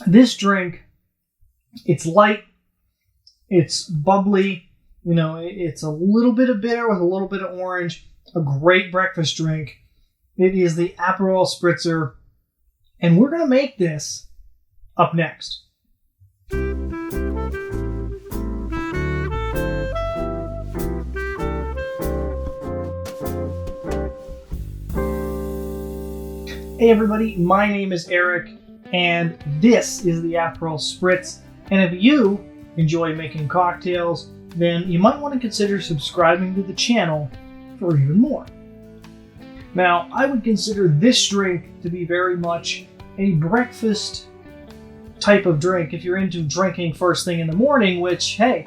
This drink, it's light, it's bubbly, it's a little bit of bitter with a little bit of orange, a great breakfast drink. It is the Aperol Spritzer, and we're going to make this up next. Hey everybody, my name is Eric, and this is the Aperol Spritz. And if you enjoy making cocktails, then you might want to consider subscribing to the channel for even more. Now, I would consider this drink to be very much a breakfast type of drink if you're into drinking first thing in the morning, which, hey,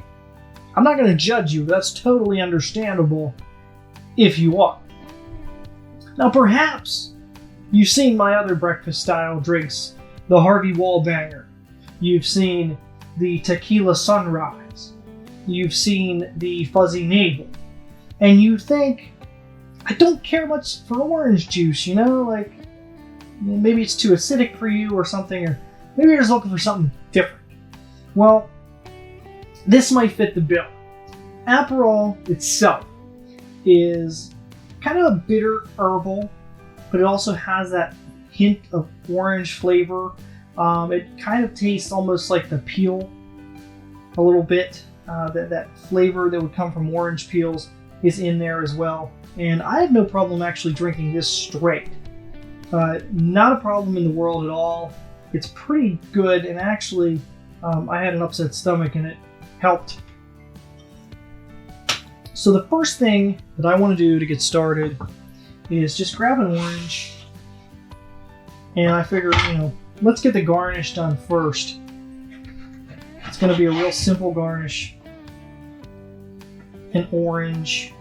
I'm not going to judge you. That's totally understandable if you are. Now, perhaps you've seen my other breakfast-style drinks, the Harvey Wallbanger. You've seen the Tequila Sunrise. You've seen the Fuzzy Navel. And you think, I don't care much for orange juice, maybe it's too acidic for you or something, or maybe you're just looking for something different. Well, this might fit the bill. Aperol itself is kind of a bitter herbal, but it also has that hint of orange flavor. It kind of tastes almost like the peel a little bit. That flavor that would come from orange peels is in there as well. And I have no problem actually drinking this straight. Not a problem in the world at all. It's pretty good, and actually I had an upset stomach and it helped. So the first thing that I want to do to get started is just grab an orange, and I figure, let's get the garnish done first. It's going to be a real simple garnish. An orange,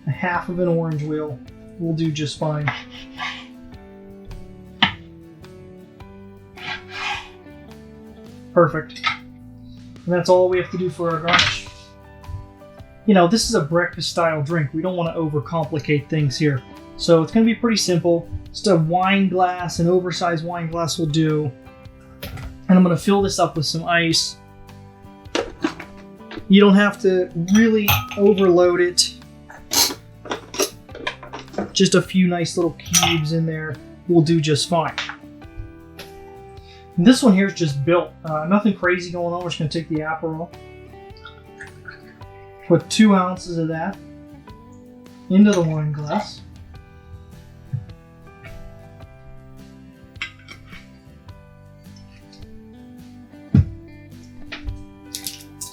a half of an orange will do just fine. Perfect. And that's all we have to do for our garnish. This is a breakfast style drink. We don't want to overcomplicate things here. So it's going to be pretty simple. Just a wine glass, an oversized wine glass will do. And I'm going to fill this up with some ice. You don't have to really overload it. Just a few nice little cubes in there will do just fine. And this one here is just built. Nothing crazy going on. We're just going to take the Aperol. Put 2 ounces of that into the wine glass.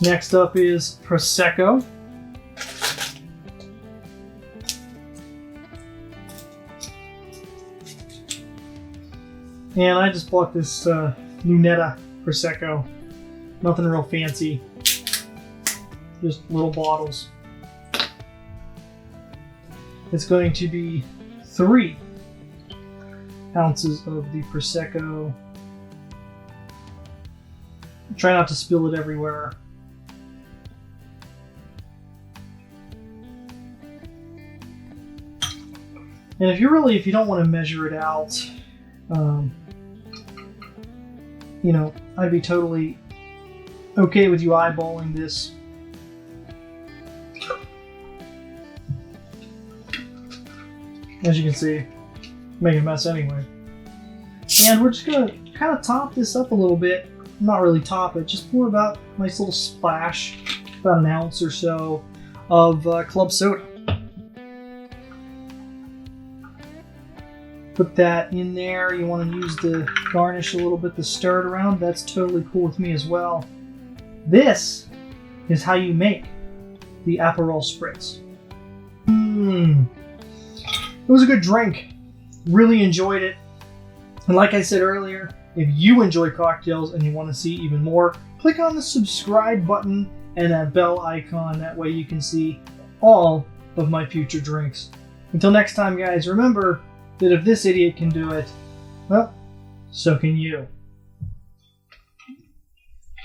Next up is Prosecco. And I just bought this Lunetta Prosecco. Nothing real fancy. Just little bottles. It's going to be 3 ounces of the Prosecco. Try not to spill it everywhere. And if you don't want to measure it out, I'd be totally okay with you eyeballing this. As you can see, make a mess anyway. And we're just gonna kind of top this up a little bit. Not really top it, just pour about a nice little splash, about an ounce or so of club soda. Put that in there. You want to use the garnish a little bit to stir it around. That's totally cool with me as well. This is how you make the Aperol Spritz. It was a good drink. Really enjoyed it. And like I said earlier, if you enjoy cocktails and you want to see even more, click on the subscribe button and that bell icon. That way you can see all of my future drinks. Until next time, guys, remember that if this idiot can do it, well, so can you.